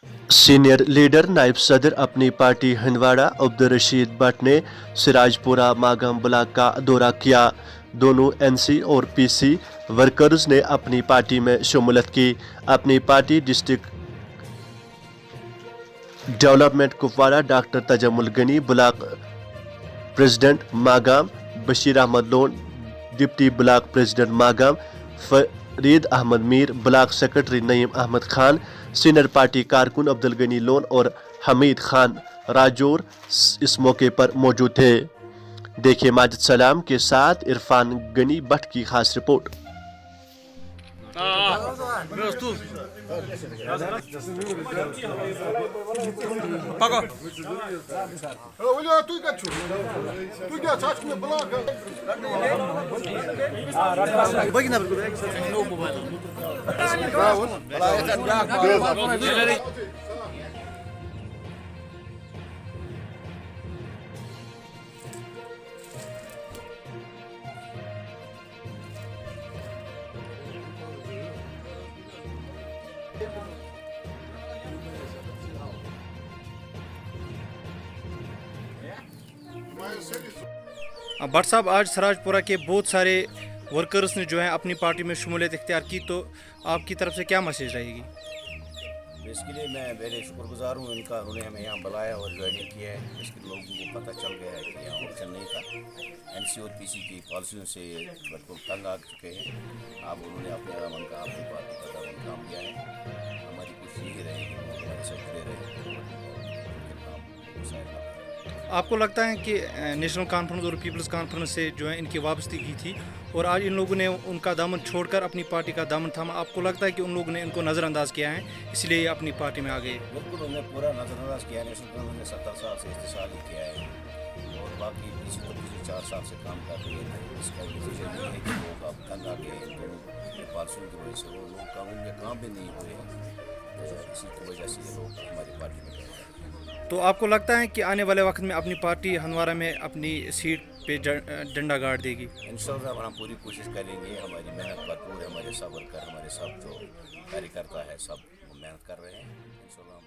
Senior leader नायब सदर अपनी पार्टी हंदवाड़ा अब्दुल रशीद भट्ट ने सिराजपुरा मागम ब्लॉक का दौरा किया। दोनों एनसी और पीसी वर्कर्स ने अपनी पार्टी में शमूलियत की। Apni Party district development Kupwara doctor Tajamul Ghani, block president Magam Bashir Ahmad Lone, deputy block president Magam Farid Ahmad Mir, block secretary Naeem Ahmad Khan, senior party कारकुन अब्दुल गनी लोन और हमीद खान राजौर इस मौके पर मौजूद थे। देखिए माजिद सलाम के साथ इरफान गनी भट्ट की खास रिपोर्ट। भट्ट साहब, आज सराजपुरा के बहुत सारे वर्कर्स ने जो है अपनी पार्टी में शमूलियत इख्तियार की, तो आपकी तरफ से क्या मैसेज रहेगी? इसके लिए मैं मेरे शुक्रगुजार हूँ इनका, उन्होंने हमें यहाँ बुलाया और ज्वाइनिंग किया है। इसके लोगों को पता चल गया है कि यहाँ ऑप्शन नहीं था। एनसी और पीसी की पॉलिसियों से बिल्कुल तंग आ चुके हैं। अब उन्होंने अपने दामन का अपनी पार्टी का दामन काम किया है। हमारी कोशिश यही रहेगी हमारे साथ जुड़े रहे। आपको लगता है कि नेशनल कॉन्फ्रेंस और पीपल्स कॉन्फ्रेंस से जो है इनकी वाबस्तगी थी और आज इन लोगों ने उनका दामन छोड़कर अपनी पार्टी का दामन थामा, आपको लगता है कि उन लोगों ने इनको नज़रअंदाज किया है इसलिए ये अपनी पार्टी में आ गए? बिल्कुल, उन्होंने पूरा नज़रअंदाज किया है। नेशनल कॉन्फ्रेंस ने 70 साल से इस्तेसाल ही किया है और बाकी किसी को पिछले 4 साल से काम कर रही है। इसका नतीजा ये है कि लोग अब तंग आ गए इन पॉलिसियों की वजह से। वो लोग कानून में काम भी नहीं हो रहे, इसी की वजह से ये लोग हमारी पार्टी में गए। तो आपको लगता है कि आने वाले वक्त में अपनी पार्टी हंदवाड़ा में अपनी सीट पे डंडा गाड़ देगी? इंशाल्लाह हम पूरी कोशिश करेंगे। हमारी मेहनत भरपूर है, हमारे सब वर्कर, हमारे सब जो कार्यकर्ता है, सब मेहनत कर रहे हैं। इंशाल्लाह हम